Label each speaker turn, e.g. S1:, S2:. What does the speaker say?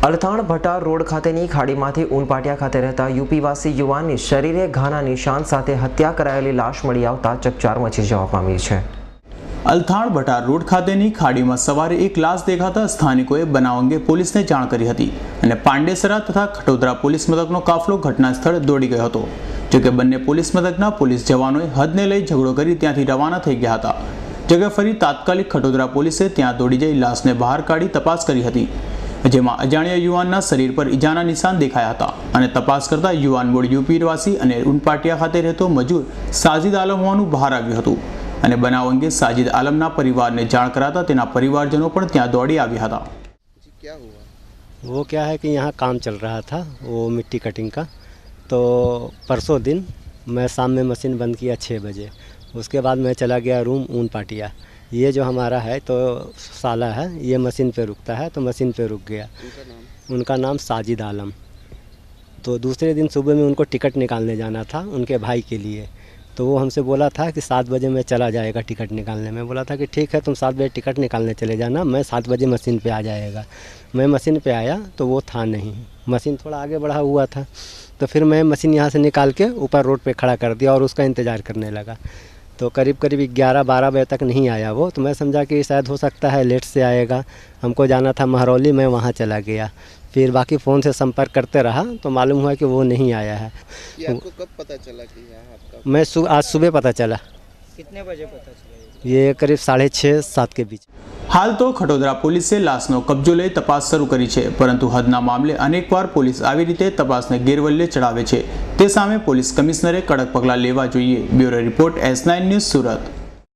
S1: Althan Bhatar road ખાતેની ખાડીમાંથી ઉનપાટિયા ખાતે રહેતા યુપીવાસી યુવાનની શરીરે ઘાના નિશાન સાથે હત્યા કરાયેલી લાશ મળી આવતા ચકચાર મચી જવા પામી છે।
S2: અલથાણ ભટાર રોડ ખાતેની ખાડીમાં સવારે એક લાશ દેખાતા સ્થાનિકોએ બનાવ અંગે પોલીસને જાણ કરી હતી અને પાંડેસરા તથા ખટોદરા પોલીસ મથકનો કાફલો ઘટના સ્થળે દોડી ગયો હતો। જોકે બંને પોલીસ મથકના પોલીસ જવાનોએ હદને લઈ ઝઘડો કરી ત્યાંથી રવાના થઈ ગયા હતા। જોકે ફરી તાત્કાલિક ખટોદરા પોલીસે ત્યાં દોડી જઈ લાશને બહાર કાઢી તપાસ કરી હતી, જેમાં અજાણ્યા યુવાનના શરીર પર ઈજાના નિશાન દેખાયા હતા અને તપાસ કરતા યુવાન મૂળ યુપીવાસી અને ઉનપાટિયા ખાતે રહેતો મજૂર સાજિદ આલમ હોવાનું બહાર આવ્યું હતું અને બનાવ અંગે સાજિદ આલમના પરિવારને જાણ કરાતા તેના પરિવારજનો પણ ત્યાં દોડી આવ્યા હતા।
S3: क्या हुआ?
S4: वो क्या है कि यहाँ काम चल रहा था वो मिट्टी कटिंग का, तो परसों दिन मैं शाम में मशीन बंद किया 6 बजे। उसके बाद मैं चला गया रूम उनपाटिया। ये जो हमारा है तो साला है, ये मशीन पे रुकता है, तो मशीन पे रुक गया। उनका नाम साजिद आलम। तो दूसरे दिन सुबह में उनको टिकट निकालने जाना था उनके भाई के लिए, तो वो हमसे बोला था कि 7 बजे मैं चला जाएगा टिकट निकालने। मैं बोला था कि ठीक है, तुम 7 बजे टिकट निकालने चले जाना, मैं 7 बजे मशीन पे आ जाएगा। मैं मशीन पे आया तो वो था नहीं, मशीन थोड़ा आगे बढ़ा हुआ था। तो फिर मैं मशीन यहाँ से निकाल के ऊपर रोड पे खड़ा कर दिया और उसका इंतज़ार करने लगा। तो करीब 11-12 बजे तक नहीं आया वो, तो मैं समझा कि शायद हो सकता है लेट से आएगा। हमको जाना था महरौली, मैं वहाँ चला गया। फिर बाकी फ़ोन से संपर्क करते रहा तो मालूम हुआ कि वो नहीं आया है।
S3: ये आपको कब पता चला कि यहाँ आपका?
S4: मैं आज सुबह पता चला।
S3: कितने बजे पता चला?
S4: ये करीब 6:30-7 के बीच।
S2: हाल तो खटोदरा पोलीसे लाशનો કબજો લઈ તપાસ શરૂ કરી છે, પરંતુ હદના મામલે અનેકવાર પોલીસ આવી રીતે તપાસને ગેરવલ્લે ચડાવે છે, તે સામે પોલીસ કમિશનરે કડક પગલાં લેવા જોઈએ। Bureau report S9 news Surat.